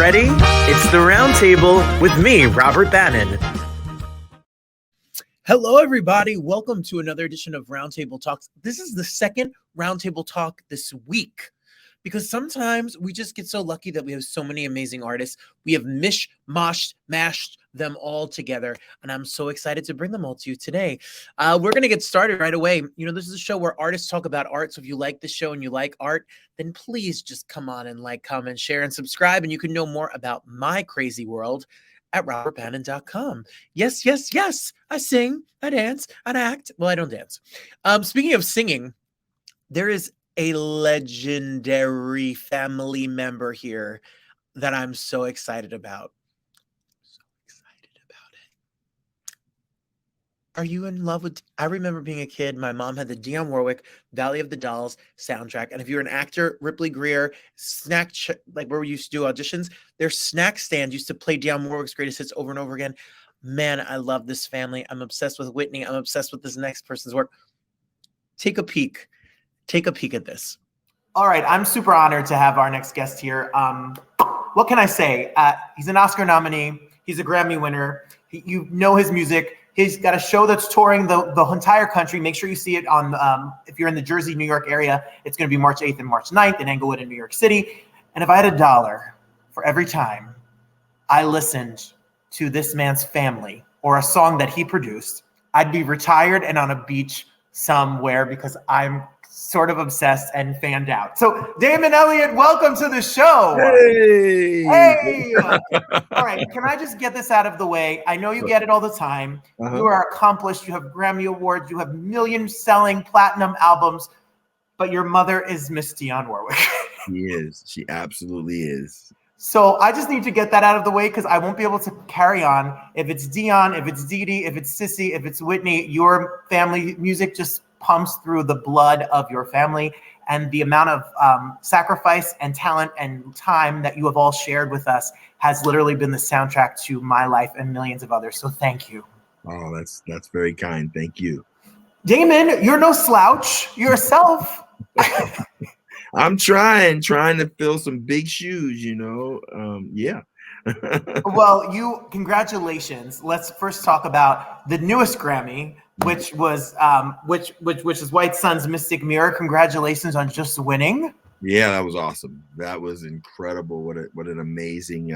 ready? It's the Roundtable with me, Robert Bannon. Hello, everybody. Welcome to another edition of Roundtable Talks. This is the second Roundtable Talk this week because sometimes we just get so lucky that we have so many amazing artists. We have mashed them all together, and I'm so excited to bring them all to you today. We're going to get started right away. You know, this is a show where artists talk about art, so if you like the show and you like art, then please just come on and like, comment, share, and subscribe, and you can know more about my crazy world at robertbannon.com. Yes, yes, yes. I sing, I dance, I act. Well, I don't dance. Speaking of singing, there is a legendary family member here that I'm so excited about. Are you in love with? I remember being a kid. My mom had the Dionne Warwick Valley of the Dolls soundtrack. And if you're an actor, Ripley Greer, like where we used to do auditions, their snack stand used to play Dionne Warwick's greatest hits over and over again. Man, I love this family. I'm obsessed with Whitney. I'm obsessed with this next person's work. Take a peek. Take a peek at this. All right. I'm super honored to have our next guest here. What can I say? He's an Oscar nominee. He's a Grammy winner. You know his music. He's got a show that's touring the entire country. Make sure you see it on, if you're in the Jersey, New York area, it's going to be March 8th and March 9th in Englewood in New York City. And if I had $1 for every time I listened to this man's family or a song that he produced, I'd be retired and on a beach somewhere because I'm sort of obsessed and fanned out. So Damon Elliott, welcome to the show. Hey. All right. Can I just get this out of the way? I know you get it all the time. You are accomplished. You have Grammy Awards. You have million-selling platinum albums. But your mother is Miss Dionne Warwick. She is. She absolutely is. So I just need to get that out of the way because I won't be able to carry on. If it's Dionne, if it's Dee Dee, if it's Sissy, if it's Whitney, your family music just pumps through the blood of your family, and the amount of sacrifice and talent and time that you have all shared with us has literally been the soundtrack to my life and millions of others. So thank you. Oh, that's very kind. Thank you. Damon, you're no slouch yourself. I'm trying to fill some big shoes, you know. Yeah. Well, congratulations. Let's first talk about the newest Grammy, which was which is White Sun's Mystic Mirror. Congratulations on just winning. Yeah, that was awesome. That was incredible. What an amazing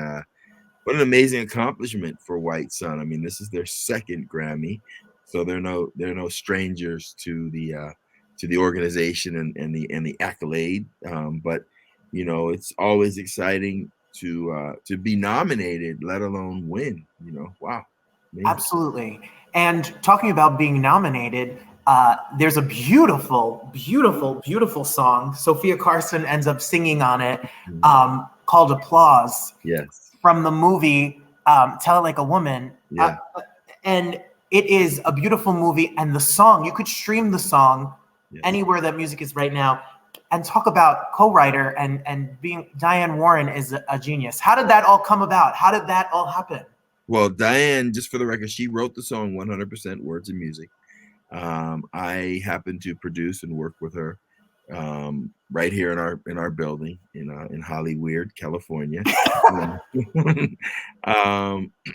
accomplishment for White Sun. I mean, this is their second Grammy, so they're no strangers to the organization and the accolade. But you know, it's always exciting to be nominated, let alone win. You know, wow. Amazing. Absolutely. And talking about being nominated, there's a beautiful, beautiful, beautiful song. Sophia Carson ends up singing on it, called Applause. Yes. From the movie Tell It Like a Woman. Yeah. And it is a beautiful movie. And the song, you could stream the song anywhere that music is right now. And talk about co-writer and being Diane Warren is a genius. How did that all come about? How did that all happen? Well, Diane, just for the record, she wrote the song 100% words and music. I happened to produce and work with her right here in our building in Hollyweird, California.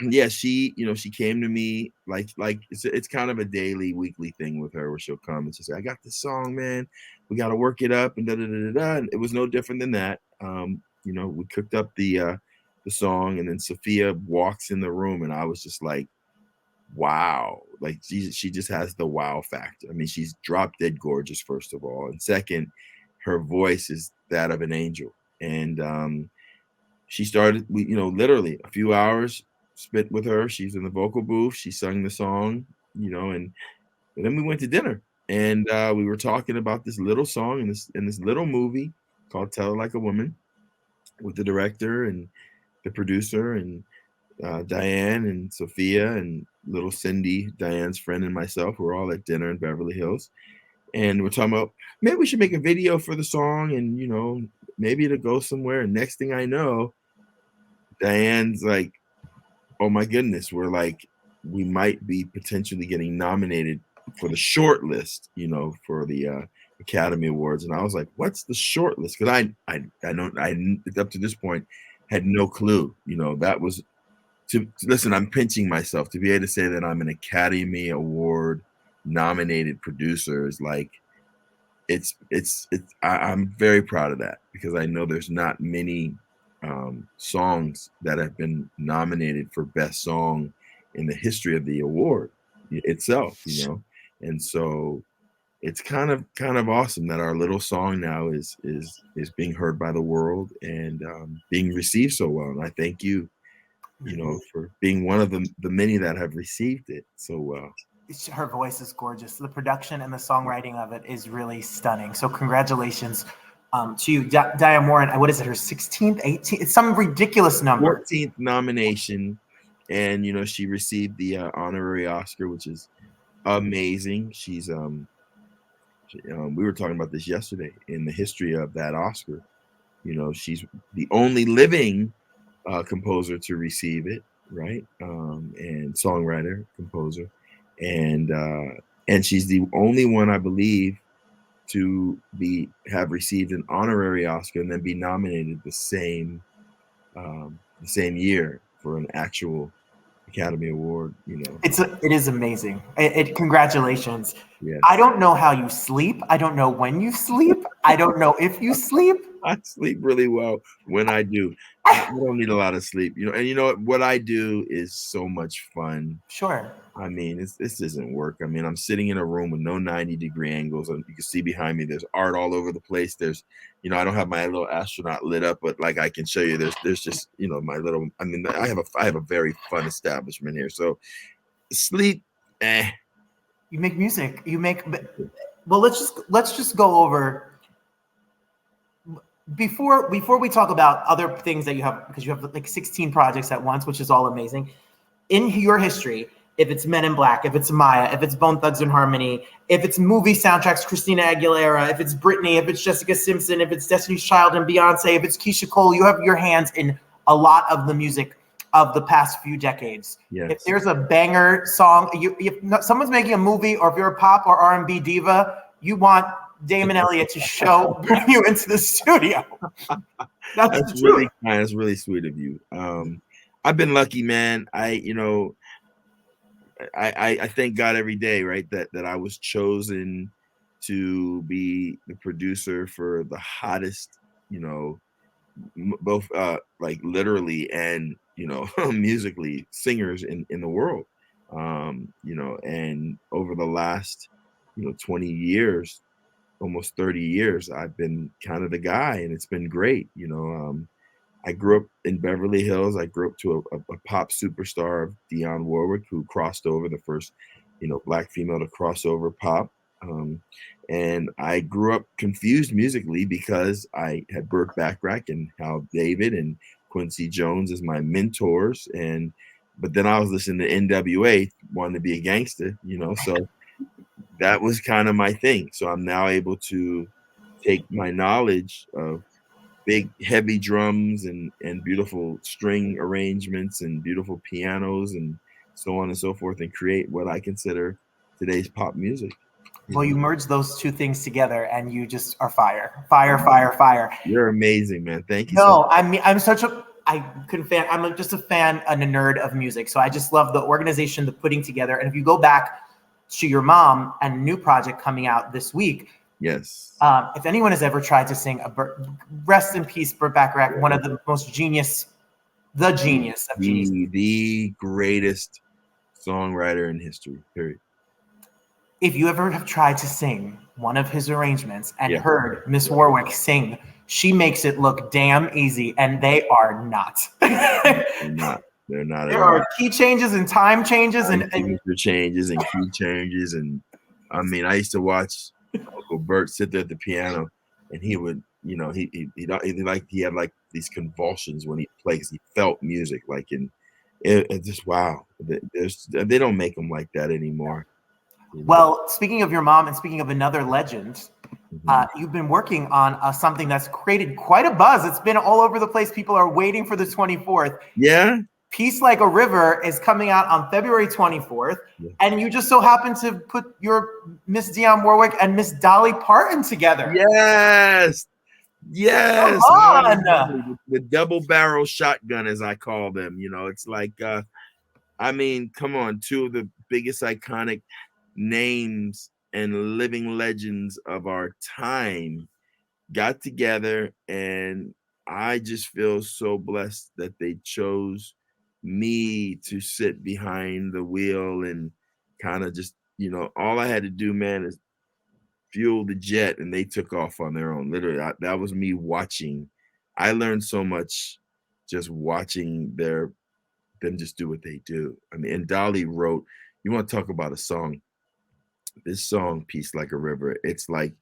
Yeah, she came to me like it's kind of a daily, weekly thing with her where she'll come and she'll say, "I got this song, man. We got to work it up," and da da da da. And it was no different than that. We cooked up the song, and then Sophia walks in the room, and I was just like, wow, like she just has the wow factor. I mean, she's drop dead gorgeous, first of all, and second, her voice is that of an angel. And she started, literally a few hours spent with her. She's in the vocal booth. She sung the song, and then we went to dinner, and we were talking about this little song in this little movie called Tell It Like a Woman, with the director and the producer and Diane and Sophia and little Cindy, Diane's friend, and myself. We're all at dinner in Beverly Hills, and we're talking about maybe we should make a video for the song, and maybe it'll go somewhere. And next thing I know, Diane's like, "Oh my goodness, we might be potentially getting nominated for the short list, for the Academy Awards." And I was like, "What's the short list?" Because I up to this point had no clue. You know, that was to listen. I'm pinching myself to be able to say that I'm an Academy Award nominated producer is like I'm very proud of that because I know there's not many songs that have been nominated for best song in the history of the award itself, you know. And so it's kind of awesome that our little song now is being heard by the world and being received so well. And I thank you, you know, for being one of the many that have received it so well. Her voice is gorgeous. The production and the songwriting of it is really stunning. So congratulations to you, Diane Warren. What is it? Her 16th, 18th? It's some ridiculous number. 14th nomination, and you know she received the honorary Oscar, which is amazing. She's we were talking about this yesterday in the history of that Oscar. You know, she's the only living composer to receive it, right? And songwriter, composer. And she's the only one, I believe, to have received an honorary Oscar and then be nominated the same year for an actual Academy Award. You know, it is amazing. Congratulations. Yes. I don't know how you sleep. I don't know when you sleep. I don't know if you sleep. I sleep really well when I do. I don't need a lot of sleep, you know. And you know what I do is so much fun. Sure. I mean, this isn't work. I mean, I'm sitting in a room with no 90-degree angles. And you can see behind me, there's art all over the place. There's, you know, I don't have my little astronaut lit up, but like I can show you, there's just, you know, my little. I mean, I have a very fun establishment here. So sleep, You make music. You make. Well, let's just go over. Before we talk about other things that you have, because you have like 16 projects at once, which is all amazing. In your history, if it's Men in Black, if it's Maya, if it's Bone Thugs and Harmony, if it's movie soundtracks, Christina Aguilera, if it's Britney, if it's Jessica Simpson, if it's Destiny's Child and Beyonce, if it's Keisha Cole, you have your hands in a lot of the music of the past few decades. Yes. If there's a banger song, if someone's making a movie, or if you're a pop or R&B diva, you want Damon Elliott to bring you into the studio. That's really kind. That's really sweet of you. I've been lucky, man. I thank God every day, right, that I was chosen to be the producer for the hottest, you know, both like literally and, you know, musically singers in the world. You know, and over the last, you know, 20 years, almost 30 years, I've been kind of the guy, and it's been great. You know, I grew up in Beverly Hills. I grew up to a pop superstar of Dionne Warwick, who crossed over, the first, you know, Black female to cross over pop. And I grew up confused musically because I had Burt Bacharach and Hal David and Quincy Jones as my mentors. But then I was listening to NWA, wanting to be a gangster, you know, so that was kind of my thing. So I'm now able to take my knowledge of big, heavy drums and beautiful string arrangements and beautiful pianos and so on and so forth, and create what I consider today's pop music. Well, you merge those two things together and you just are fire. You're amazing, man. Thank you. No, I mean, I'm just a fan and a nerd of music. So I just love the organization, the putting together. And if you go back to your mom and a new project coming out this week. Yes. If anyone has ever tried to sing rest in peace, Burt Bacharach, one of the most genius of genius. The greatest songwriter in history, period. If you ever have tried to sing one of his arrangements and heard Miss Warwick sing, she makes it look damn easy, and they are not. They're not. There are key changes and time changes and changes and key changes, and I mean, I used to watch Uncle Bert sit there at the piano, and he would, you know, he had like these convulsions when he plays. He felt music like it just wow. They don't make them like that anymore. Well, speaking of your mom and speaking of another legend, you've been working on something that's created quite a buzz. It's been all over the place. People are waiting for the 24th. Yeah. Peace Like a River is coming out on February 24th. Yeah. And you just so happen to put your Miss Dionne Warwick and Miss Dolly Parton together. Yes. Yes, on. the double barrel shotgun, as I call them. You know, it's like, I mean, come on, two of the biggest iconic names and living legends of our time got together, and I just feel so blessed that they chose me to sit behind the wheel and kind of just, all I had to do, man, is fuel the jet, and they took off on their own. Literally, that was me watching. I learned so much just watching them just do what they do. I mean, and Dolly wrote, you want to talk about a song, this song, Peace Like a River, it's like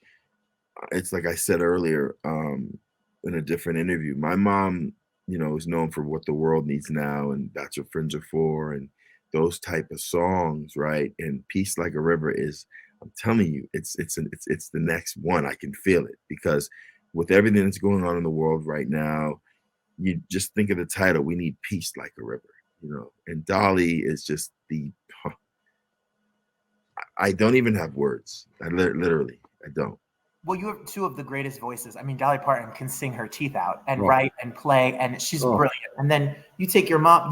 I said earlier, in a different interview. My mom, is known for What the World Needs Now and That's What Friends Are For and those type of songs, right? And Peace Like a River is, I'm telling you, it's the next one. I can feel it because with everything that's going on in the world right now, you just think of the title. We need peace like a river, And Dolly is just I don't even have words. I literally, I don't. Well, you have two of the greatest voices. I mean, Dolly Parton can sing her teeth out and Oh. write and play, and she's brilliant. And then you take your mom,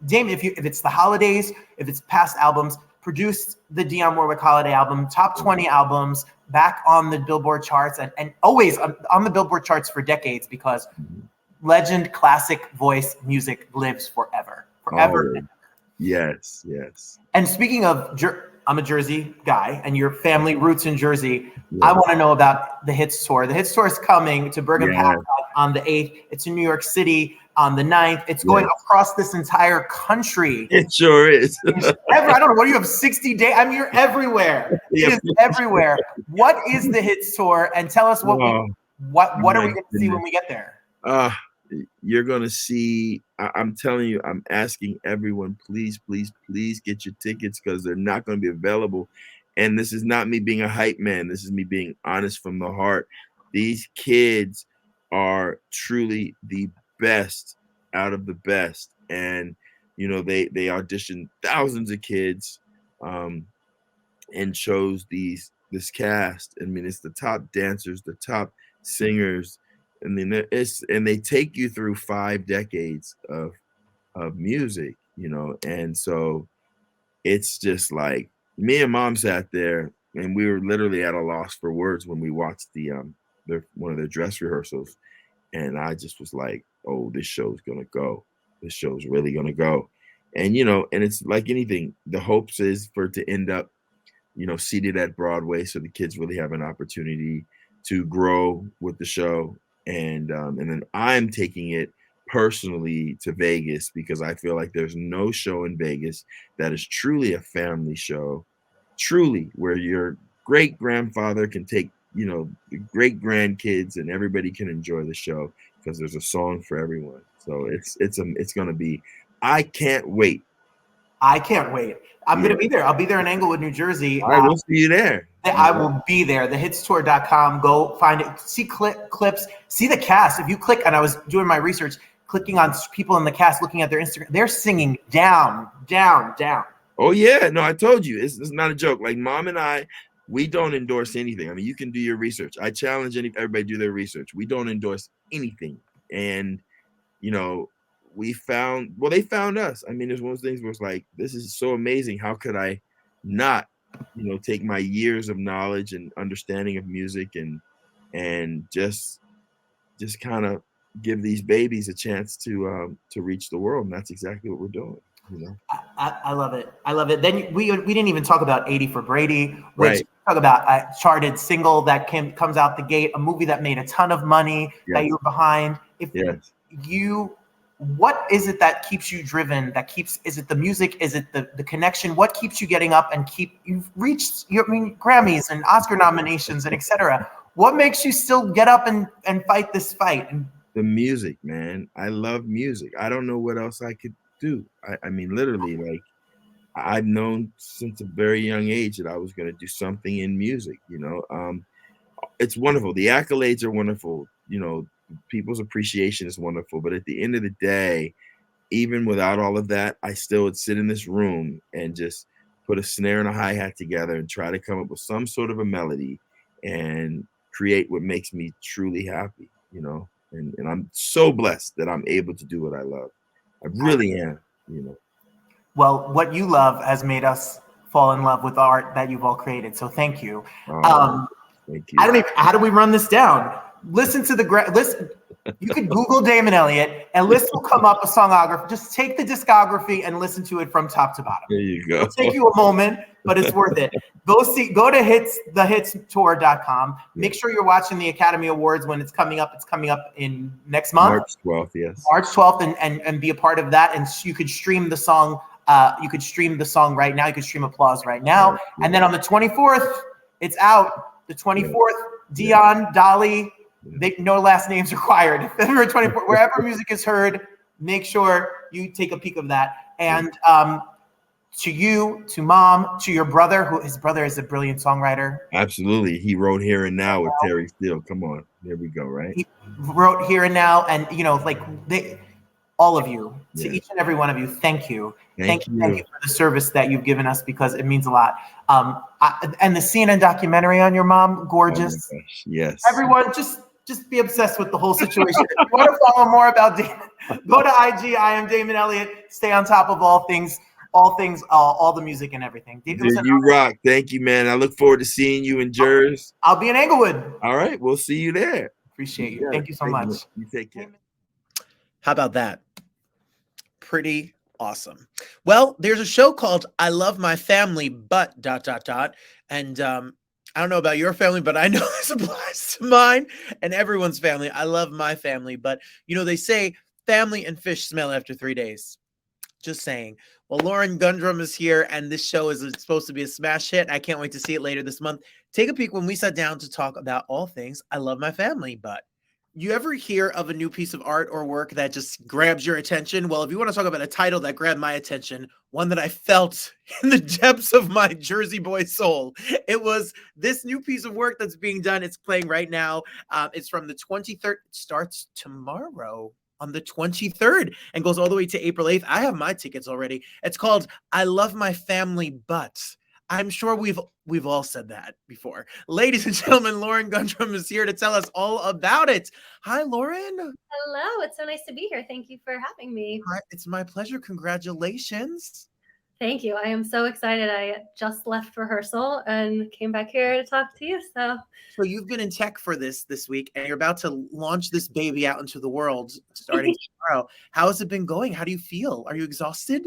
Damon, if it's the holidays, if it's past albums, produced the Dionne Warwick holiday album, top 20 albums, back on the Billboard charts, and always on the Billboard charts for decades because legend, classic voice, music lives forever. Forever. Oh, yes. And speaking of, I'm a Jersey guy, and your family roots in Jersey. Yeah. I want to know about the Hits Tour. The Hits Tour is coming to Bergen Pass on the 8th. It's in New York City on the 9th. It's going across this entire country. It sure is. I don't know. What do you have, 60 days? I mean, you're everywhere. It is everywhere. What is the Hits Tour? And tell us what are we going to see when we get there? You're going to see, I'm telling you, I'm asking everyone, please get your tickets because they're not going to be available. And this is not me being a hype man. This is me being honest from the heart. These kids are truly the best out of the best. And, they auditioned thousands of kids and chose this cast. I mean, it's the top dancers, the top singers. I mean, and they take you through 5 decades of music, and so it's just like me and mom sat there and we were literally at a loss for words when we watched one of their dress rehearsals, and I just was like, oh, this show's gonna go. This show's really gonna go, and and it's like anything. The hopes is for it to end up, seated at Broadway, so the kids really have an opportunity to grow with the show. And then I'm taking it personally to Vegas because I feel like there's no show in Vegas that is truly a family show, truly where your great grandfather can take, the great grandkids and everybody can enjoy the show because there's a song for everyone. So it's going to be, I can't wait. I'm going to be there. I'll be there in Englewood, New Jersey. I will see you there. I will be there. Thehitstour.com. Go find it. See clips. See the cast. If you click, and I was doing my research, clicking on people in the cast, looking at their Instagram, they're singing down. Oh, yeah. No, I told you. It's not a joke. Like, mom and I, we don't endorse anything. I mean, you can do your research. I challenge everybody to do their research. We don't endorse anything. And, they found us. I mean, there's one of those things where it's like, this is so amazing. How could I not, take my years of knowledge and understanding of music and just kind of give these babies a chance to reach the world. And that's exactly what we're doing. I love it. Then we didn't even talk about 80 for Brady, which right. Talk about a charted single that comes out the gate, a movie that made a ton of money that you're behind. What is it that keeps you driven? Is it the music? Is it the connection? What keeps you getting up and you've reached Grammys and Oscar nominations and etc. What makes you still get up and fight this fight? The music, man. I love music. I don't know what else I could do. I mean, literally, like, I've known since a very young age that I was going to do something in music, it's wonderful. The accolades are wonderful. People's appreciation is wonderful. But at the end of the day, even without all of that, I still would sit in this room and just put a snare and a hi-hat together and try to come up with some sort of a melody and create what makes me truly happy. you know, and I'm so blessed that I'm able to do what I love. I really am, you know. Well, what you love has made us fall in love with the art that you've all created. So thank you. Thank I you. don't even. How do we run this down? Listen to listen. You could Google Damon Elliott, and list will come up a songography. Just take the discography and listen to it from top to bottom. There you go. It'll take you a moment, but it's worth it. Go to thehitstour.com. Make sure you're watching the Academy Awards when it's coming up. It's coming up in next month. March 12th, yes. March 12th, and be a part of that. And you could stream the song. You could stream the song right now. You could stream Applause right now. Yeah. And then on the 24th, it's out. The 24th, Dionne, Dolly. No last names required. February 24th, wherever music is heard, make sure you take a peek of that. And to you, to Mom, to your brother, his brother is a brilliant songwriter. Absolutely. He wrote Here and Now with Terry Steele. Come on. There we go, right? He wrote Here and Now, and all of you, to each and every one of you, thank you. Thank you for the service that you've given us, because it means a lot. And the CNN documentary on your mom, gorgeous. Oh my gosh, yes. Everyone, just be obsessed with the whole situation. If you want to follow more about Damon, go to IG. I am Damon Elliott. Stay on top of all the music and everything. Dude, you rock. Thank you, man. I look forward to seeing you in Jersey. I'll be in Englewood. All right, we'll see you there. Appreciate you. Thank you so much. You take care. How about that? Pretty awesome. Well, there's a show called I Love My Family, but ... And I don't know about your family, but I know this applies to mine and everyone's family. I love my family, but they say family and fish smell after 3 days. Just saying. Well, Lauren Gundrum is here, and this show is supposed to be a smash hit. I can't wait to see it later this month. Take a peek when we sat down to talk about all things I Love My Family, but you ever hear of a new piece of art or work that just grabs your attention? Well, if you want to talk about a title that grabbed my attention, one that I felt in the depths of my Jersey boy soul, it was this new piece of work that's being done. It's playing right now. It's from the 23rd. It starts tomorrow on the 23rd and goes all the way to April 8th. I have my tickets already. It's called I Love My Family, but... I'm sure we've all said that before. Ladies and gentlemen, Lauren Gundrum is here to tell us all about it. Hi, Lauren. Hello. It's so nice to be here. Thank you for having me. Hi, it's my pleasure. Congratulations. Thank you. I am so excited. I just left rehearsal and came back here to talk to you. So you've been in tech for this week, and you're about to launch this baby out into the world starting tomorrow. How has it been going? How do you feel? Are you exhausted?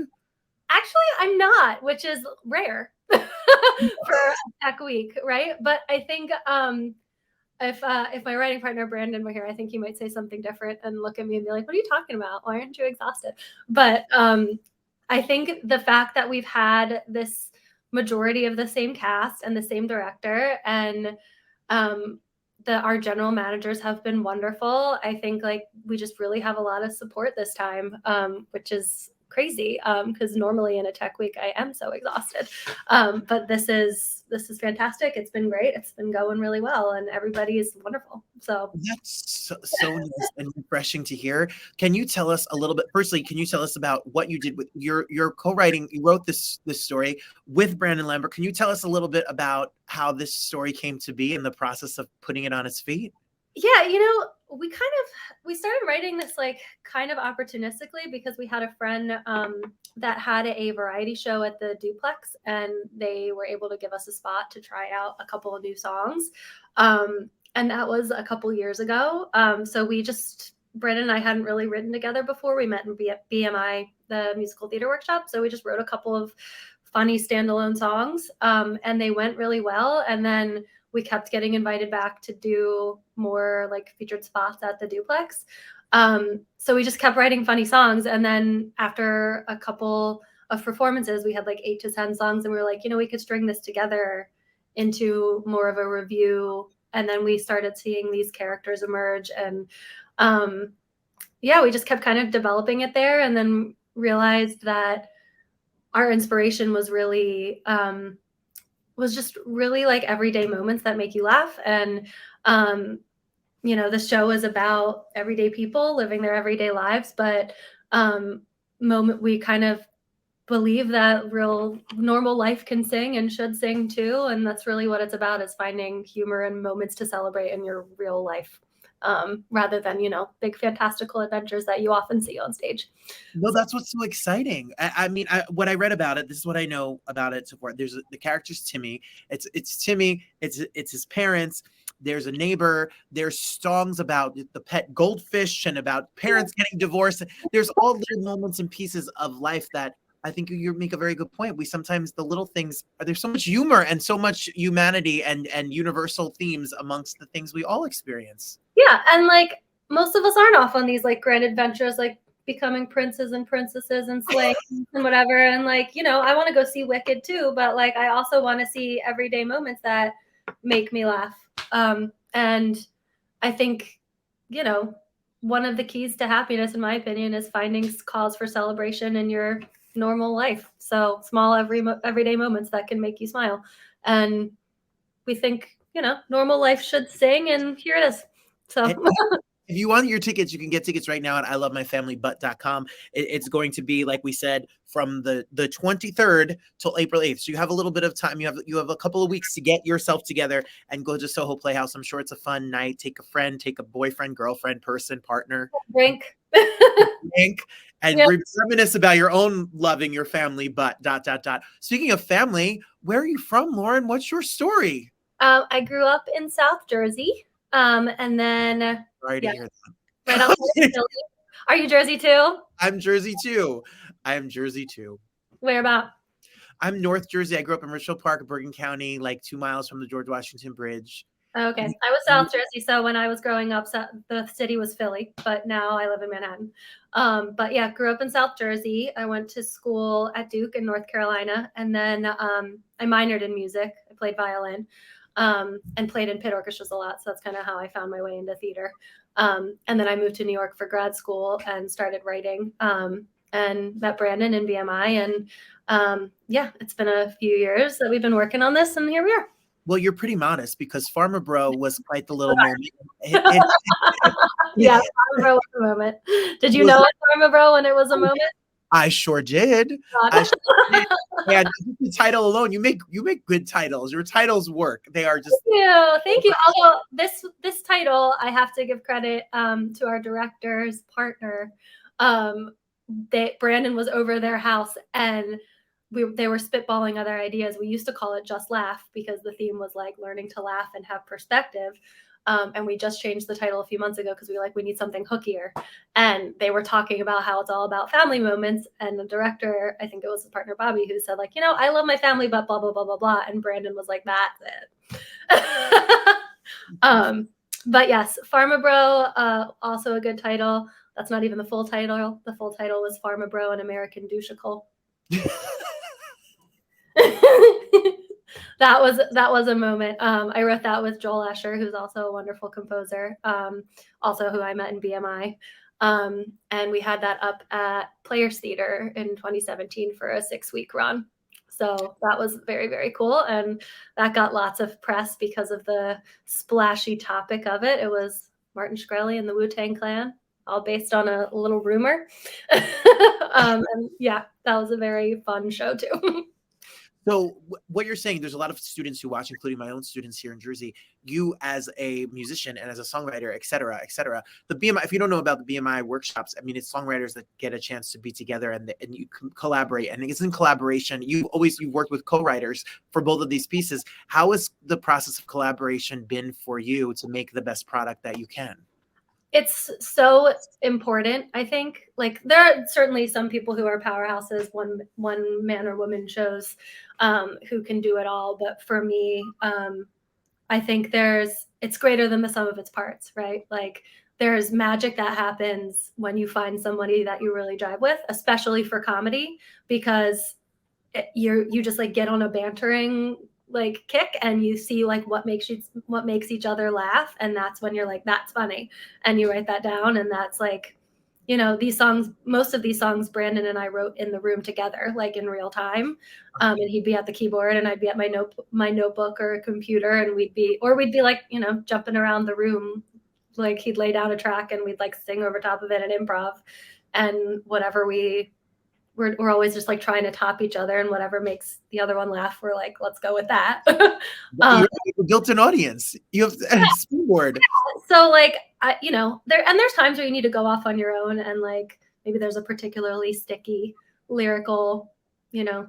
Actually, I'm not, which is rare for a tech week, right? But I think if my writing partner Brandon were here, I think he might say something different and look at me and be like, "What are you talking about? Why aren't you exhausted?" But I think the fact that we've had this majority of the same cast and the same director, and our general managers have been wonderful. I think we just really have a lot of support this time, which is crazy because normally in a tech week I am so exhausted, but this is fantastic. It's been great. It's been going really well, and everybody is wonderful. So that's so nice and refreshing to hear. Can you tell us a little bit? Firstly, can you tell us about what you did with your co-writing? You wrote this story with Brandon Lambert. Can you tell us a little bit about how this story came to be and the process of putting it on its feet? Yeah, we started writing this kind of opportunistically because we had a friend that had a variety show at the Duplex, and they were able to give us a spot to try out a couple of new songs. And that was a couple years ago. So Brandon and I hadn't really written together before. We met in BMI, the musical theater workshop. So we just wrote a couple of funny standalone songs, and they went really well. And then we kept getting invited back to do more featured spots at the Duplex. So we just kept writing funny songs. And then after a couple of performances, we had 8 to 10 songs, and we were like, we could string this together into more of a review. And then we started seeing these characters emerge, and we just kept kind of developing it there, and then realized that our inspiration was really just really everyday moments that make you laugh. And the show is about everyday people living their everyday lives, but we kind of believe that real normal life can sing and should sing too, and that's really what it's about, is finding humor and moments to celebrate in your real life. rather than, big fantastical adventures that you often see on stage. No, that's what's so exciting. I mean, what I read about it, this is what I know about it so far. There's the character's Timmy. It's Timmy. It's his parents. There's a neighbor. There's songs about the pet goldfish and about parents getting divorced. There's all little moments and pieces of life that I think you make a very good point. We sometimes, the little things, there's so much humor and so much humanity and universal themes amongst the things we all experience. Yeah, and like most of us aren't off on these like grand adventures, like becoming princes and princesses and slaves and whatever. And like, I want to go see Wicked too, but like I also want to see everyday moments that make me laugh. And I think, one of the keys to happiness, in my opinion, is finding cause for celebration in your normal life. So small everyday moments that can make you smile. And we think, normal life should sing, and here it is. So if you want your tickets, you can get tickets right now at ilovemyfamilybutt.com. It's going to be, like we said, from the 23rd till April 8th. So you have a little bit of time. You have a couple of weeks to get yourself together and go to Soho Playhouse. I'm sure it's a fun night. Take a friend, take a boyfriend, girlfriend, person, partner. Drink. And reminisce about your own loving your family butt, ... Speaking of family, where are you from, Lauren? What's your story? I grew up in South Jersey. And then Sorry to hear that. Right outside of Philly. Are you Jersey too? I'm Jersey too. I am Jersey too. Where about? I'm North Jersey. I grew up in Richfield Park, Bergen County, like 2 miles from the George Washington Bridge. Okay. I was South Jersey, so when I was growing up, the city was Philly, but now I live in Manhattan. But yeah, grew up in South Jersey. I went to school at Duke in North Carolina, and then I minored in music. I played violin. And played in pit orchestras a lot. So that's kind of how I found my way into theater. And then I moved to New York for grad school and started writing, and met Brandon in BMI. And it's been a few years that we've been working on this, and here we are. Well, you're pretty modest, because Farmer Bro was quite the little moment. Yeah, Farmer Bro was a moment. Did you know Farmer Bro when it was a moment? I sure did. Yeah, the title alone, you make good titles. Your titles work. They are just. Thank you. Although this title, I have to give credit to our director's partner. Brandon was over their house, and they were spitballing other ideas. We used to call it Just Laugh, because the theme was like learning to laugh and have perspective. And we just changed the title a few months ago because we need something hookier. And they were talking about how it's all about family moments. And the director, I think it was his partner Bobby, who said like, I love my family, but blah, blah, blah, blah, blah. And Brandon was like, that's it. But yes, Pharma Bro, also a good title. That's not even the full title. The full title was Pharma Bro, an American Douchicle. That was a moment. I wrote that with Joel Escher, who's also a wonderful composer, also who I met in BMI. And we had that up at Players Theater in 2017 for a 6-week run. So that was very, very cool. And that got lots of press because of the splashy topic of it. It was Martin Shkreli and the Wu-Tang Clan, all based on a little rumor. And yeah, that was a very fun show too. So what you're saying, there's a lot of students who watch, including my own students here in Jersey. You as a musician and as a songwriter, et cetera, the BMI, if you don't know about the BMI workshops, I mean, it's songwriters that get a chance to be together and you can collaborate. And it's in collaboration. You've worked with co-writers for both of these pieces. How has the process of collaboration been for you to make the best product that you can? It's so important, I think. Like, there are certainly some people who are powerhouses, one man or woman shows, who can do it all. But for me, I think it's greater than the sum of its parts, right? Like, there's magic that happens when you find somebody that you really jive with, especially for comedy, because you just like get on a bantering like kick, and you see like what makes each other laugh, and that's when you're like, that's funny, and you write that down. And that's like, these songs, most of these songs Brandon and I wrote in the room together, like in real time. And he'd be at the keyboard and I'd be at my notebook or a computer, and we'd be like, jumping around the room. Like, he'd lay down a track and we'd like sing over top of it and improv, and whatever we're always just like trying to top each other, and whatever makes the other one laugh, we're like, let's go with that. You built an audience. You have a springboard. Yeah. So like, there's times where you need to go off on your own, and like maybe there's a particularly sticky lyrical,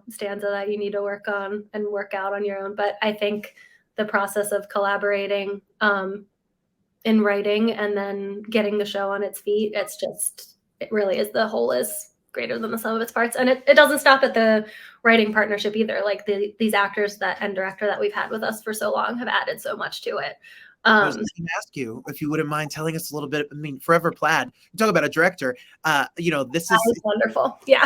stanza that you need to work on and work out on your own. But I think the process of collaborating in writing and then getting the show on its feet, it really is, the whole is greater than the sum of its parts. And it doesn't stop at the writing partnership either. Like these actors and director that we've had with us for so long have added so much to it. I was going to ask you if you wouldn't mind telling us a little bit. I mean, Forever Plaid. You talk about a director. This is wonderful. Yeah.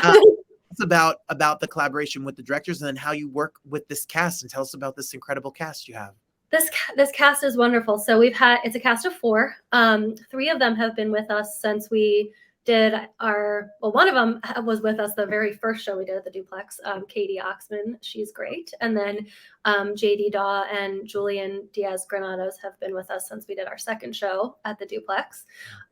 It's about the collaboration with the directors, and then how you work with this cast. And tell us about this incredible cast you have. This cast is wonderful. So it's a cast of 4. 3 of them have been with us since we did one of them was with us the very first show we did at the Duplex, Katie Oxman. She's great. And then JD Daw and Julian Diaz Granados have been with us since we did our second show at the Duplex.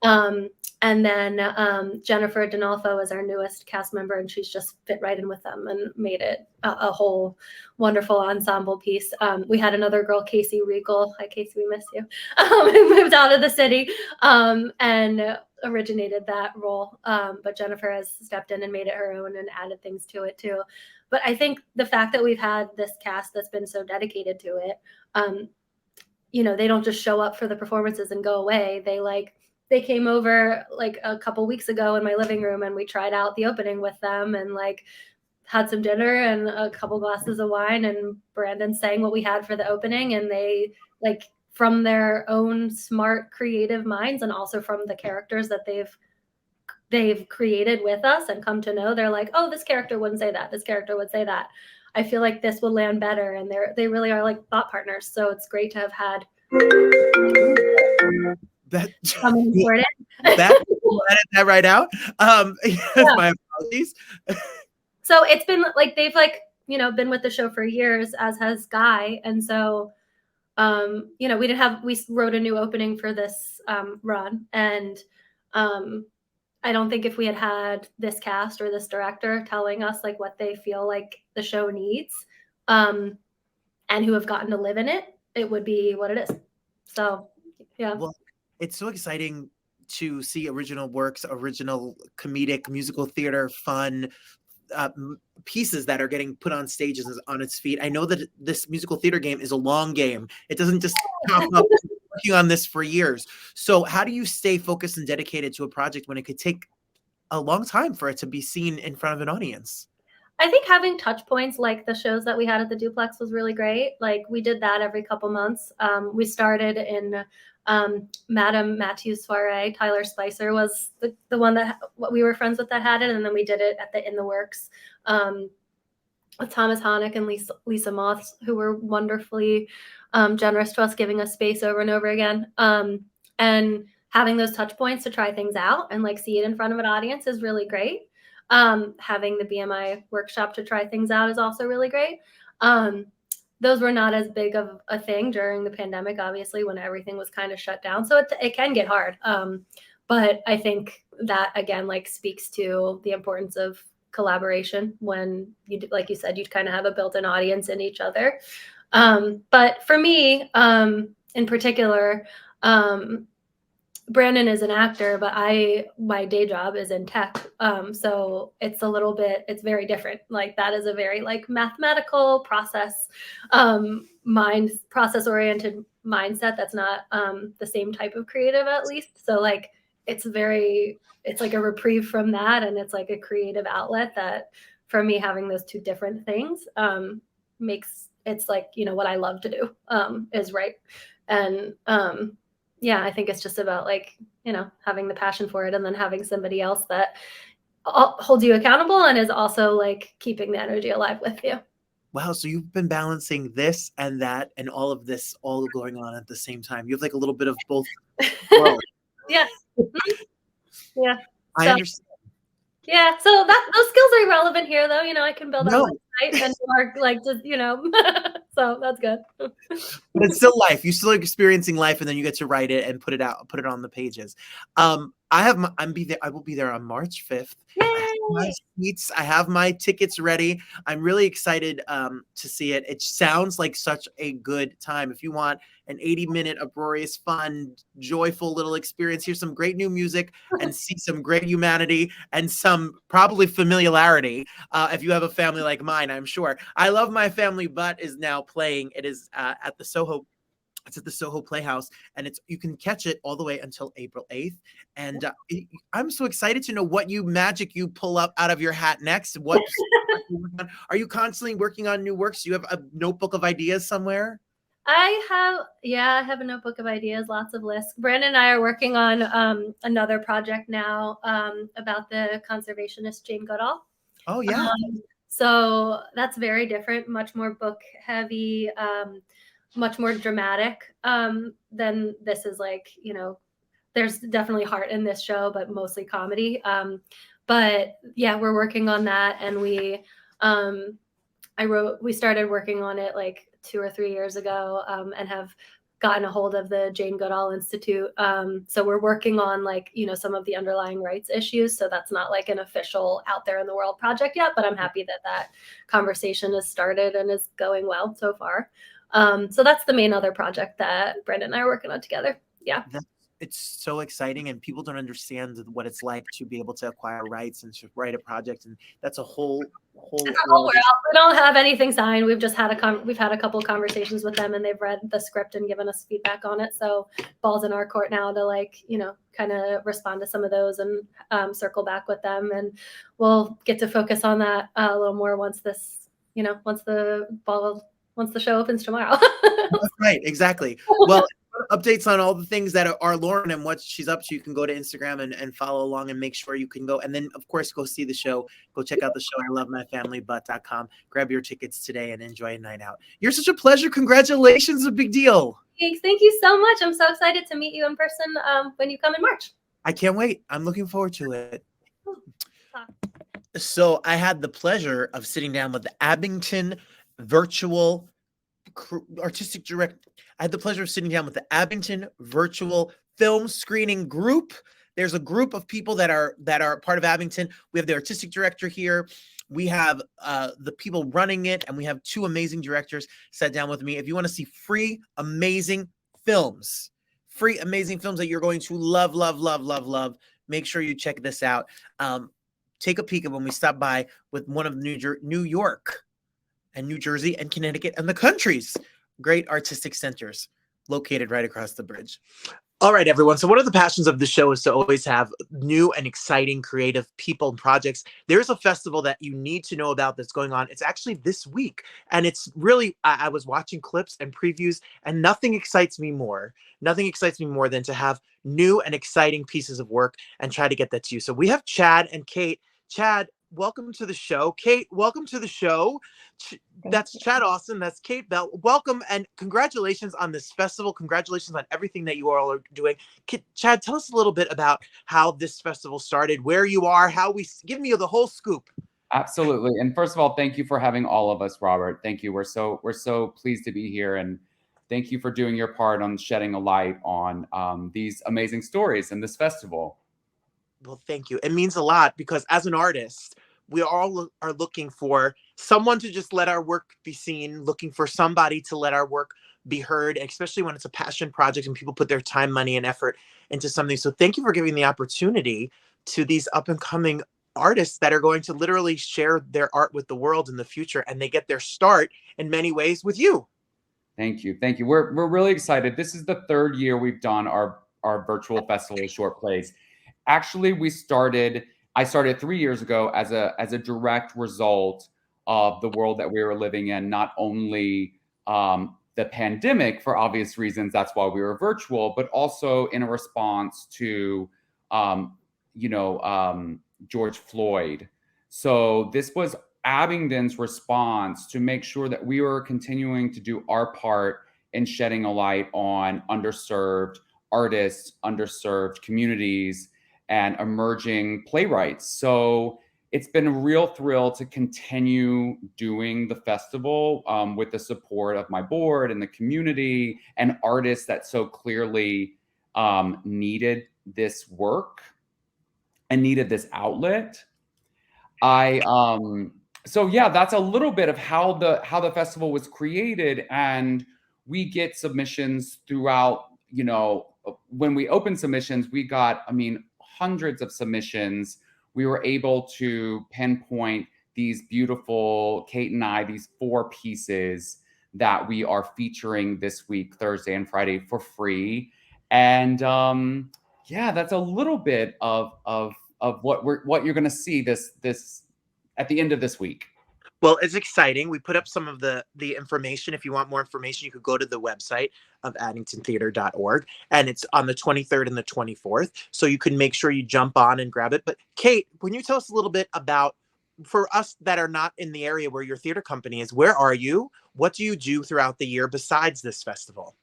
And then Jennifer D'Onofrio is our newest cast member, and she's just fit right in with them and made it a whole wonderful ensemble piece. We had another girl, Casey Regal. Hi, Casey, we miss you. Who moved out of the city and originated that role. But Jennifer has stepped in and made it her own and added things to it too. But I think the fact that we've had this cast that's been so dedicated to it, they don't just show up for the performances and go away. They came over like a couple weeks ago in my living room, and we tried out the opening with them and like had some dinner and a couple glasses of wine, and Brandon sang what we had for the opening, and they like, from their own smart creative minds and also from the characters that they've created with us and come to know, they're like, oh, this character wouldn't say that, this character would say that, I feel like this will land better. And they really are like thought partners. So it's great to have had that edit that right out. My apologies. So it's been like they've been with the show for years, as has Guy. And so we wrote a new opening for this run, and I don't think if we had this cast or this director telling us like what they feel like the show needs, and who have gotten to live in it, it would be what it is. So yeah. Well, it's so exciting to see original works, original comedic musical theater, fun pieces that are getting put on stages on its feet. I know that this musical theater game is a long game. It doesn't just pop up. Working on this for years. So how do you stay focused and dedicated to a project when it could take a long time for it to be seen in front of an audience? I think having touch points like the shows that we had at the Duplex was really great. Like we did that every couple months. We started in Madame Matthew's soiree. Tyler Spicer was the one that we were friends with that had it, and then we did it at the In the Works with Thomas Honeck and Lisa Moths, who were wonderfully generous to us, giving us space over and over again. And having those touch points to try things out and like see it in front of an audience is really great. Having the BMI workshop to try things out is also really great. Those were not as big of a thing during the pandemic, obviously, when everything was kind of shut down. So it can get hard. But I think that, again, like speaks to the importance of collaboration when you, like you said, you'd kind of have a built-in audience in each other. But for me, in particular, Brandon is an actor, but my day job is in tech. So it's very different. Like that is a very like mathematical process oriented mindset. That's not the same type of creative, at least. So like, it's like a reprieve from that. And it's like a creative outlet that for me, having those two different things makes it's like, what I love to do is write. And yeah, I think it's just about like, having the passion for it and then having somebody else that holds you accountable and is also like keeping the energy alive with you. Wow. So you've been balancing this and that and all of this all going on at the same time. You have like a little bit of both worlds. Yeah. Yeah. I understand. Yeah, so those skills are irrelevant here, though. I can build a website and work like just, so that's good. But it's still life. You're still experiencing life, and then you get to write it and put it on the pages. I I will be there on March 5th. I have my Yay! seats. I have my tickets ready. I'm really excited to see it. It sounds like such a good time. If you want an 80-minute uproarious, fun, joyful little experience, here's some great new music and see some great humanity and some probably familiarity. If you have a family like mine, I'm sure. I Love My Family But is now playing. It is at the Soho. It's at the Soho Playhouse, and you can catch it all the way until April 8th. And I'm so excited to know what magic you pull up out of your hat next. Are you constantly working on new works? Do you have a notebook of ideas somewhere? I have a notebook of ideas, lots of lists. Brandon and I are working on another project now about the conservationist Jane Goodall. Oh, yeah. So that's very different, much more book heavy, much more dramatic than this is like, there's definitely heart in this show, but mostly comedy. But yeah, we're working on that. And we started working on it like 2 or 3 years ago and have gotten a hold of the Jane Goodall Institute. So we're working on some of the underlying rights issues. So that's not like an official out there in the world project yet, but I'm happy that conversation has started and is going well so far. So that's the main other project that Brandon and I are working on together. Yeah. It's so exciting, and people don't understand what it's like to be able to acquire rights and to write a project. And that's a whole world. We don't have anything signed. We've just had we've had a couple of conversations with them, and they've read the script and given us feedback on it. So ball's in our court now to kind of respond to some of those and circle back with them. And we'll get to focus on that a little more once the show opens tomorrow. Right, exactly. Well, updates on all the things that are Lauren and what she's up to, you can go to Instagram and follow along and make sure you can go. And then, of course, go see the show. Go check out the show, ilovemyfamilybut.com. Grab your tickets today and enjoy a night out. You're such a pleasure. Congratulations. It's a big deal. Thanks. Thank you so much. I'm so excited to meet you in person when you come in March. I can't wait. I'm looking forward to it. So I had the pleasure of sitting down with the Abingdon virtual artistic director. I had the pleasure of sitting down with the Abingdon virtual film screening group. There's a group of people that are part of Abingdon. We have the artistic director here. We have the people running it, and we have 2 amazing directors sat down with me. If you want to see free, amazing films that you're going to love, love, love, love, love, make sure you check this out. Take a peek at when we stop by with one of New York and New Jersey and Connecticut and the country's great artistic centers located right across the bridge. All right, everyone. So one of the passions of the show is to always have new and exciting creative people and projects. There's a festival that you need to know about that's going on. It's actually this week. And it's really, I was watching clips and previews, and nothing excites me more than to have new and exciting pieces of work and try to get that to you. So we have Chad and Kate. Chad, welcome to the show. Kate, welcome to the show. That's Chad Austin. That's Kate Bell. Welcome and congratulations on this festival. Congratulations on everything that you all are doing. Chad, tell us a little bit about how this festival started, where you are, give me the whole scoop. Absolutely. And first of all, thank you for having all of us, Robert. Thank you. We're so pleased to be here, and thank you for doing your part on shedding a light on these amazing stories in this festival. Well, thank you. It means a lot because as an artist, we all are looking for someone to just let our work be seen, looking for somebody to let our work be heard, especially when it's a passion project and people put their time, money, and effort into something. So thank you for giving the opportunity to these up and coming artists that are going to literally share their art with the world in the future, and they get their start in many ways with you. Thank you. Thank you. We're really excited. This is the 3rd year we've done our virtual festival of short plays. Actually, I started 3 years ago as a direct result of the world that we were living in, not only the pandemic for obvious reasons, that's why we were virtual, but also in a response to, George Floyd. So this was Abingdon's response to make sure that we were continuing to do our part in shedding a light on underserved artists, underserved communities, and emerging playwrights. So it's been a real thrill to continue doing the festival with the support of my board and the community and artists that so clearly needed this work. and needed this outlet. So yeah, that's a little bit of how the festival was created, and we get submissions throughout. When we opened submissions, we got, hundreds of submissions. We were able to pinpoint these beautiful, Kate and I, these 4 pieces that we are featuring this week, Thursday and Friday, for free. And yeah, that's a little bit of what you're going to see this at the end of this week. Well, it's exciting. We put up some of the information. If you want more information, you could go to the website of addingtontheater.org, and it's on the 23rd and the 24th. So you can make sure you jump on and grab it. But Kate, when you tell us a little bit about, for us that are not in the area where your theater company is, where are you? What do you do throughout the year besides this festival?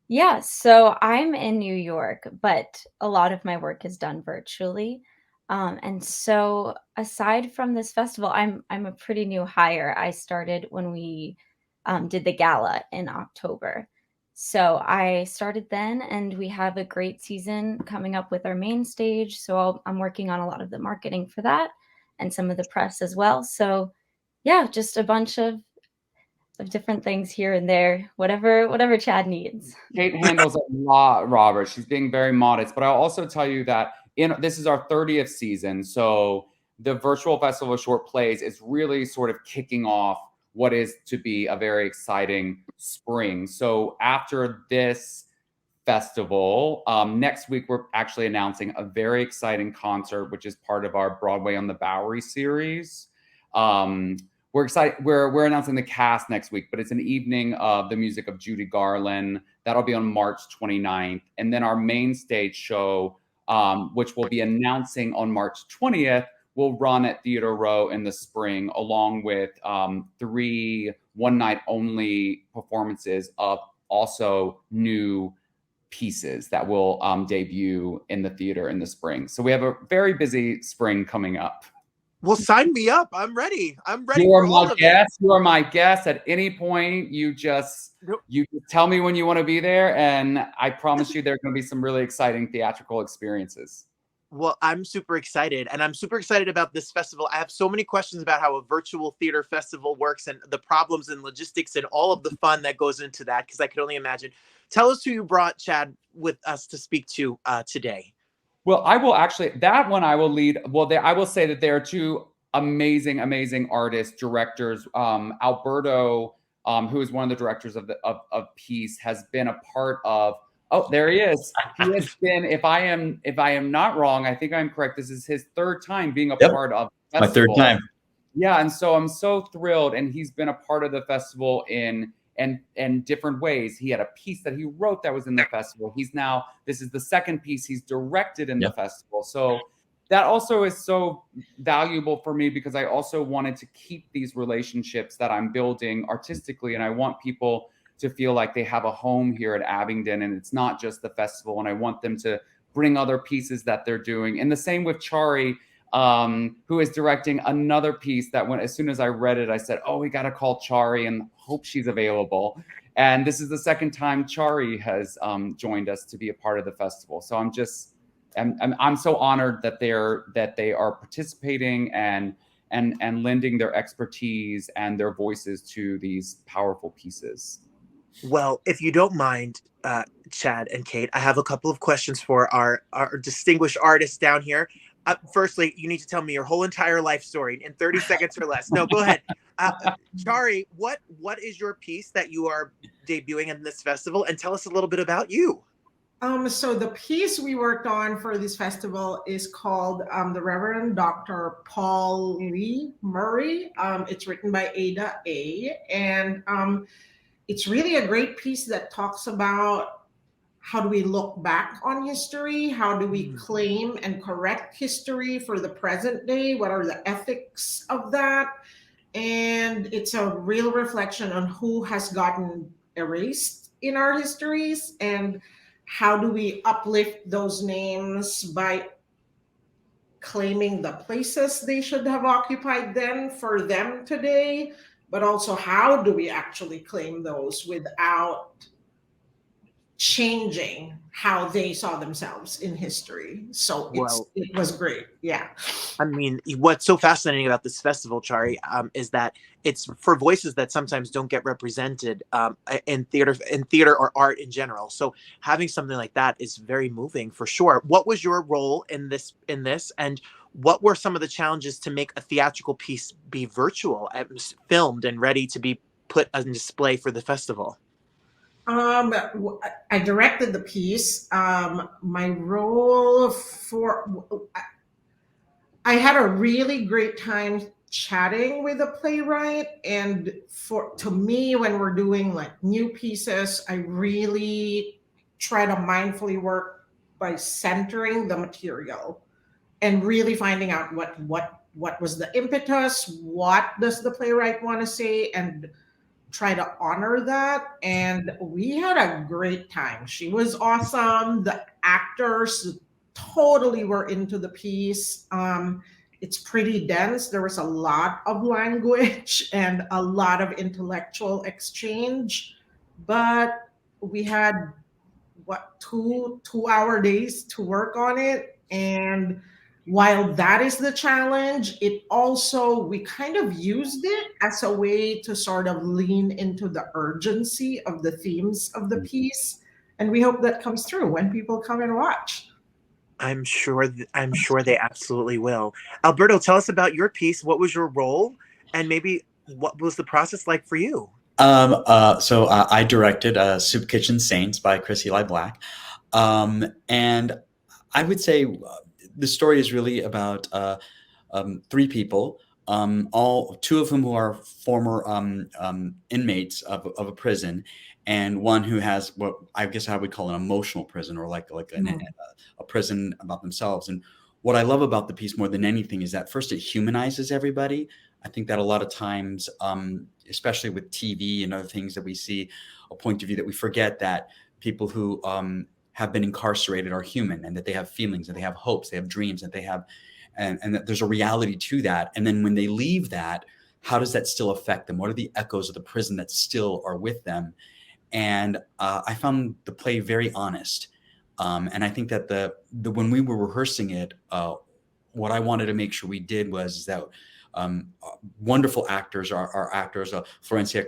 Yeah, so I'm in New York, but a lot of my work is done virtually. And so aside from this festival, I'm a pretty new hire. I started when we did the gala in October. So I started then, and we have a great season coming up with our main stage. So I'm working on a lot of the marketing for that and some of the press as well. So yeah, just a bunch of different things here and there, whatever Chad needs. Kate handles a lot, Robert. She's being very modest, but I'll also tell you that this is our 30th season. So the virtual festival of short plays is really sort of kicking off what is to be a very exciting spring. So after this festival, next week, we're actually announcing a very exciting concert, which is part of our Broadway on the Bowery series. We're excited. We're announcing the cast next week, but it's an evening of the music of Judy Garland. That'll be on March 29th. And then our main stage show, which we'll be announcing on March 20th, will run at Theater Row in the spring, along with 3 one-night only performances of also new pieces that will debut in the theater in the spring. So we have a very busy spring coming up. Well, sign me up. I'm ready. I'm ready You are for all my of guest. You are my guest. At any point, you just tell me when you want to be there, and I promise you, there's going to be some really exciting theatrical experiences. Well, I'm super excited, and I'm super excited about this festival. I have so many questions about how a virtual theater festival works and the problems and logistics and all of the fun that goes into that, because I could only imagine. Tell us who you brought, Chad, with us to speak to today. Well, I will actually, that one I will lead. Well, I will say that there are 2 amazing, amazing artists, directors. Alberto, who is one of the directors of Peace, has been a part of. Oh, there he is. He has been. If I am not wrong, I think I'm correct. This is his 3rd time being a part of the festival. My 3rd time. Yeah, and so I'm so thrilled, and he's been a part of the festival in different ways. He had a piece that he wrote that was in the festival. This is the 2nd piece he's directed in the festival. So that also is so valuable for me, because I also wanted to keep these relationships that I'm building artistically, and I want people to feel like they have a home here at Abingdon, and it's not just the festival, and I want them to bring other pieces that they're doing. And the same with Chari, who is directing another piece that as soon as I read it, I said, oh, we got to call Chari and hope she's available. And this is the 2nd time Chari has joined us to be a part of the festival. So I'm so honored that they are participating and lending their expertise and their voices to these powerful pieces. Well, if you don't mind, Chad and Kate, I have a couple of questions for our distinguished artists down here. Firstly, you need to tell me your whole entire life story in 30 seconds or less. No, go ahead. Chari, what is your piece that you are debuting in this festival? And tell us a little bit about you. So the piece we worked on for this festival is called The Reverend Dr. Paul Lee Murray. It's written by Ada A. And it's really a great piece that talks about how do we look back on history? How do we claim and correct history for the present day? What are the ethics of that? And it's a real reflection on who has gotten erased in our histories, and how do we uplift those names by claiming the places they should have occupied then for them today, but also how do we actually claim those without changing how they saw themselves in history. So Well, it was great. Yeah. I mean, what's so fascinating about this festival, Chari, is that it's for voices that sometimes don't get represented in theater or art in general. So having something like that is very moving for sure. What was your role in this? And what were some of the challenges to make a theatrical piece be virtual, filmed, and ready to be put on display for the festival? I directed the piece. My role I had a really great time chatting with the playwright, and to me, when we're doing like new pieces, I really try to mindfully work by centering the material and really finding out what was the impetus, what does the playwright want to say, and try to honor that. And we had a great time. She was awesome. The actors totally were into the piece. It's pretty dense. There was a lot of language and a lot of intellectual exchange, but we had what 2 hour days to work on it. And while that is the challenge, it also, we kind of used it as a way to sort of lean into the urgency of the themes of the piece. And we hope that comes through when people come and watch. I'm sure they absolutely will. Alberto, tell us about your piece. What was your role, and maybe what was the process like for you? So I directed Soup Kitchen Saints by Chris Eli Black. And I would say the story is really about three people, two of whom who are former inmates of a prison, and one who has what I guess I would call an emotional prison, or like a prison about themselves. And what I love about the piece more than anything is that first it humanizes everybody. I think that a lot of times, especially with TV and other things that we see, a point of view that we forget that people who have been incarcerated are human, and that they have feelings, and they have hopes, they have dreams, and they have, and that there's a reality to that. And then when they leave that, how does that still affect them? What are the echoes of the prison that still are with them? And I found the play very honest. And I think that when we were rehearsing it, what I wanted to make sure we did was that wonderful actors, our actors, Florencia,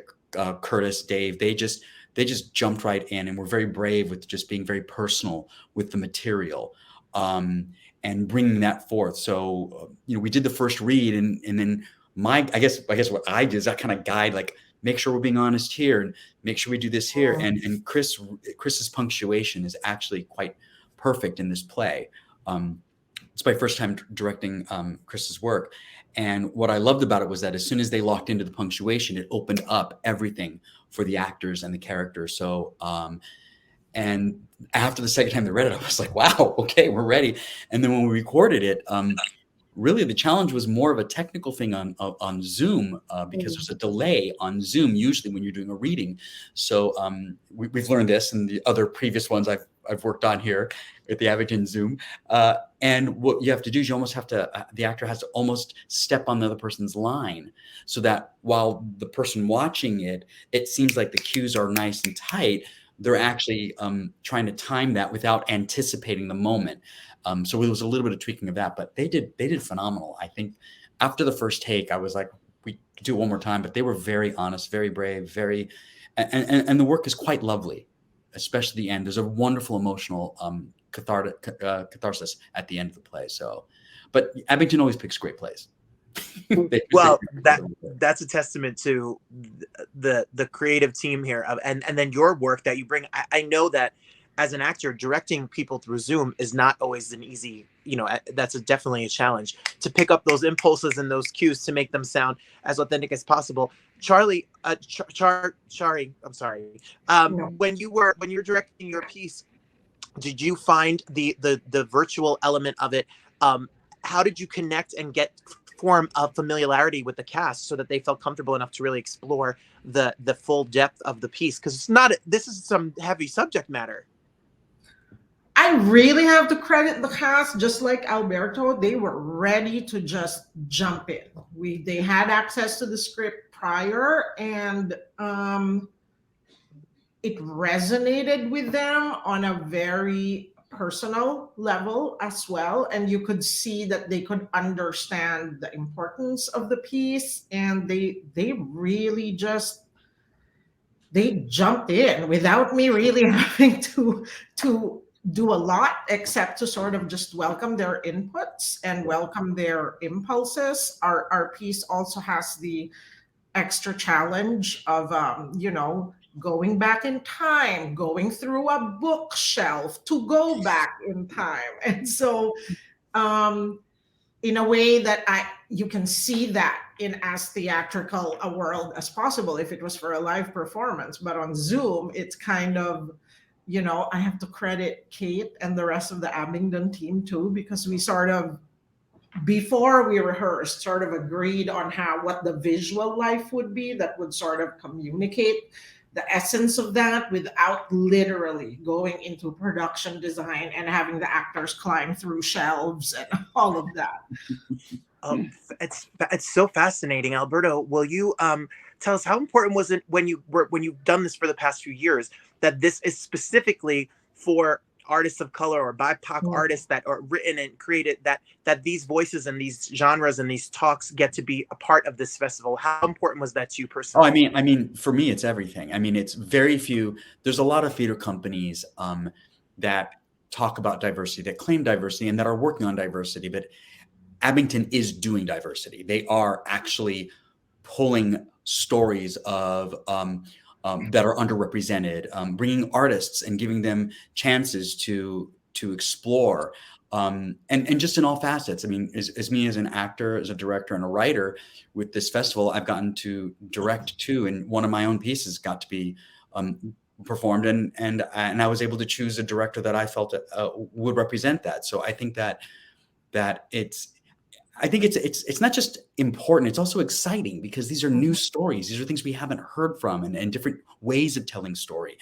Curtis, Dave, they just jumped right in and were very brave with just being very personal with the material, and bringing that forth. So, we did the first read, and then I guess what I did is I kind of guide, like, make sure we're being honest here, and make sure we do this here. And Chris's punctuation is actually quite perfect in this play. It's my first time directing Chris's work. And what I loved about it was that as soon as they locked into the punctuation, it opened up everything for the actors and the characters. So, and after the second time they read it, I was like, wow, okay, we're ready. And then when we recorded it, really the challenge was more of a technical thing on Zoom, because there's a delay on Zoom usually when you're doing a reading. So we've learned this, and the other previous ones I've worked on here at the Abingdon Zoom. And what you have to do is you almost have to, the actor has to almost step on the other person's line, so that while the person watching it, it seems like the cues are nice and tight, they're actually trying to time that without anticipating the moment. So it was a little bit of tweaking of that, but they did phenomenal. I think after the first take, I was like, we could do it one more time, but they were very honest, very brave, and the work is quite lovely, especially the end. There's a wonderful emotional catharsis at the end of the play. So, but Abingdon always picks great plays. Well, that's a testament to the creative team here, and then your work that you bring. I know that as an actor, directing people through Zoom is not always an easy, that's definitely a challenge to pick up those impulses and those cues to make them sound as authentic as possible. Chari, I'm sorry. When you're directing your piece, did you find the virtual element of it? How did you connect and form a familiarity with the cast so that they felt comfortable enough to really explore the full depth of the piece? Because this is some heavy subject matter. I really have to credit the cast, just like Alberto. They were ready to just jump in. They had access to the script prior, and it resonated with them on a very personal level as well, and you could see that they could understand the importance of the piece, and they really just they jumped in without me really having to do a lot except to sort of just welcome their inputs and welcome their impulses. Our piece also has the extra challenge of going back in time, going through a bookshelf to go back in time. And so in a way that you can see that in as theatrical a world as possible if it was for a live performance. But on Zoom, it's kind of, I have to credit Kate and the rest of the Abingdon team too, because we sort of, before we rehearsed, sort of agreed on what the visual life would be that would sort of communicate the essence of that without literally going into production design and having the actors climb through shelves and all of that. It's so fascinating. Alberto, will you tell us how important was it when you've done this for the past few years that this is specifically for artists of color or BIPOC artists that are written and created, that these voices and these genres and these talks get to be a part of this festival? How important was that to you personally? Oh, I mean, for me, it's everything. I mean, it's very few. There's a lot of theater companies that talk about diversity, that claim diversity, and that are working on diversity. But Abingdon is doing diversity. They are actually pulling stories of that are underrepresented, bringing artists and giving them chances to explore, and just in all facets. I mean, as me as an actor, as a director, and a writer, with this festival, I've gotten to direct too, and one of my own pieces got to be performed, and I was able to choose a director that I felt would represent that. So I think that it's not just important, it's also exciting, because these are new stories. These are things we haven't heard from, and different ways of telling story.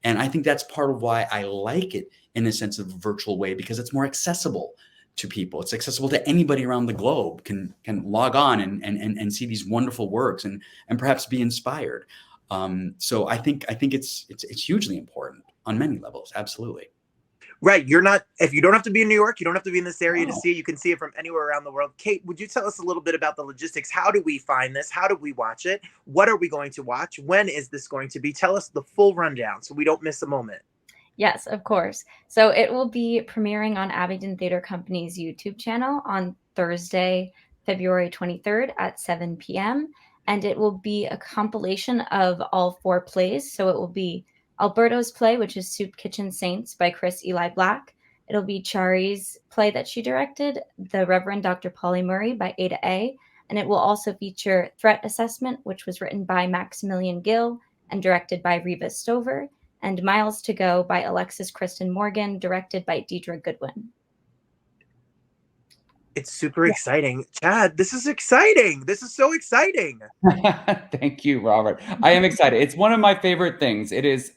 And I think that's part of why I like it in a sense of a virtual way, because it's more accessible to people. It's accessible to anybody around the globe, can log on and see these wonderful works and perhaps be inspired. So I think it's hugely important on many levels. Absolutely. Right. If you don't have to be in New York, you don't have to be in this area to see it. You can see it from anywhere around the world. Kate, would you tell us a little bit about the logistics? How do we find this? How do we watch it? What are we going to watch? When is this going to be? Tell us the full rundown so we don't miss a moment. Yes, of course. So it will be premiering on Abingdon Theater Company's YouTube channel on Thursday, February 23rd at 7 p.m. And it will be a compilation of all 4 plays. So it will be Alberto's play, which is Soup Kitchen Saints by Chris Eli Black. It'll be Chari's play that she directed, The Reverend Dr. Polly Murray by Ada A. And it will also feature Threat Assessment, which was written by Maximilian Gill and directed by Reva Stover, and Miles to Go by Alexis Kristen Morgan, directed by Deidre Goodwin. It's super exciting. Chad, this is exciting. This is so exciting. Thank you, Robert. I am excited. It's one of my favorite things. It is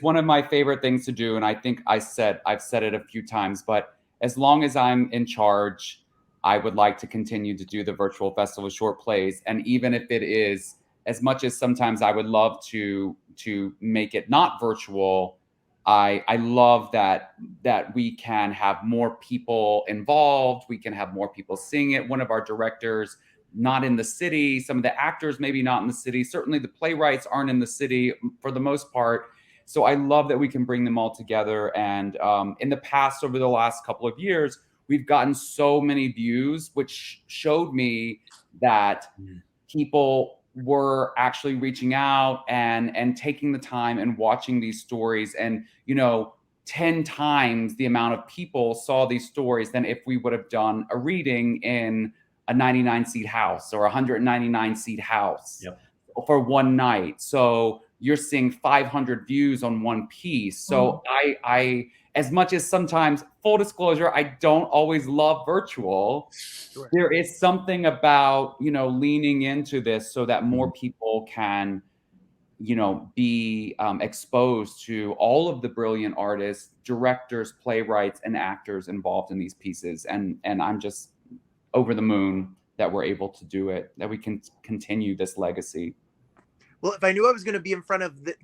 one of my favorite things to do. And I think I've said it a few times, but as long as I'm in charge, I would like to continue to do the virtual festival of short plays. And even if it is, as much as sometimes I would love to make it not virtual, I love that we can have more people involved. We can have more people seeing it. One of our directors, not in the city. Some of the actors maybe not in the city. Certainly the playwrights aren't in the city for the most part. So I love that we can bring them all together. And in the past, over the last couple of years, we've gotten so many views, which showed me that people were actually reaching out and taking the time and watching these stories. And, 10 times the amount of people saw these stories than if we would have done a reading in a 99-seat house or 199-seat house for one night. So you're seeing 500 views on one piece. So I as much as sometimes, full disclosure, I don't always love virtual. Sure. There is something about, leaning into this so that more people can, be exposed to all of the brilliant artists, directors, playwrights, and actors involved in these pieces. And I'm just over the moon that we're able to do it, that we can continue this legacy. Well, if I knew I was going to be in front of the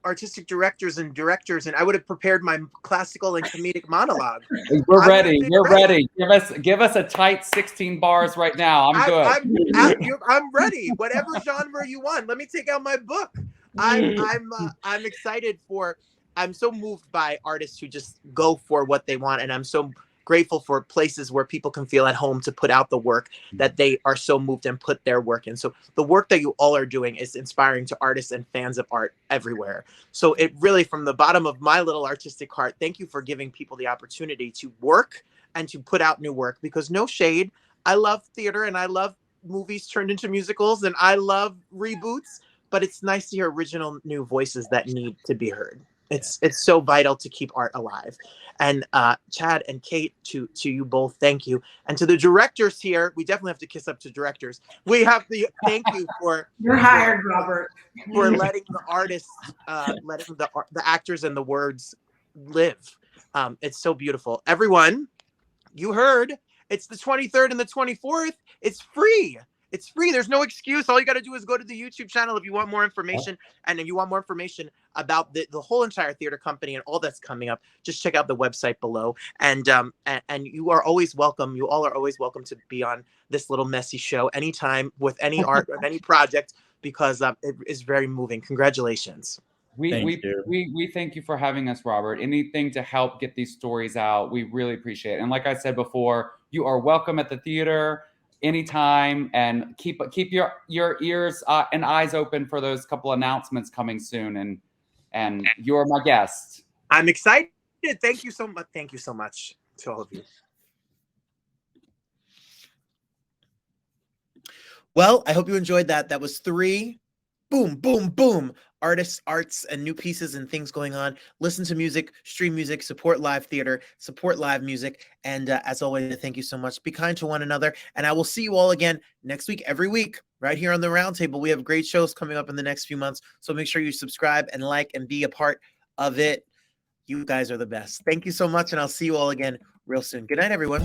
artistic directors, and I would have prepared my classical and comedic monologue. We're ready. We're ready. Give us a tight 16 bars right now. I'm good. I'm ready. Whatever genre you want. Let me take out my book. I'm excited for. I'm so moved by artists who just go for what they want, and I'm so grateful for places where people can feel at home to put out the work that they are so moved and put their work in. So the work that you all are doing is inspiring to artists and fans of art everywhere. So it really, from the bottom of my little artistic heart, thank you for giving people the opportunity to work and to put out new work, because no shade, I love theater and I love movies turned into musicals and I love reboots, but it's nice to hear original new voices that need to be heard. It's so vital to keep art alive. And Chad and Kate, to you both, thank you. And to the directors here, we definitely have to kiss up to directors. We have to thank you for you're hired, Robert, for letting the artists, letting the actors and the words live. It's so beautiful. Everyone, you heard, it's the 23rd and the 24th. It's free. It's free. There's no excuse. All you got to do is go to the YouTube channel if you want more information. And if you want more information about the whole entire theater company and all that's coming up, just check out the website below. And you are always welcome. You all are always welcome to be on this little messy show anytime with any art or any project, because it is very moving. Congratulations. We thank you for having us, Robert. Anything to help get these stories out, we really appreciate it. And like I said before, you are welcome at the theater anytime, and keep your ears and eyes open for those couple announcements coming soon. And you're my guest. I'm excited. Thank you so much. Thank you so much to all of you. Well, I hope you enjoyed that. That was 3 boom, boom, boom. Artists, arts, and new pieces and things going on. Listen to music, stream music, support live theater, support live music. And as always, thank you so much. Be kind to one another. And I will see you all again next week, every week, right here on the Roundtable. We have great shows coming up in the next few months. So make sure you subscribe and like and be a part of it. You guys are the best. Thank you so much. And I'll see you all again real soon. Good night, everyone.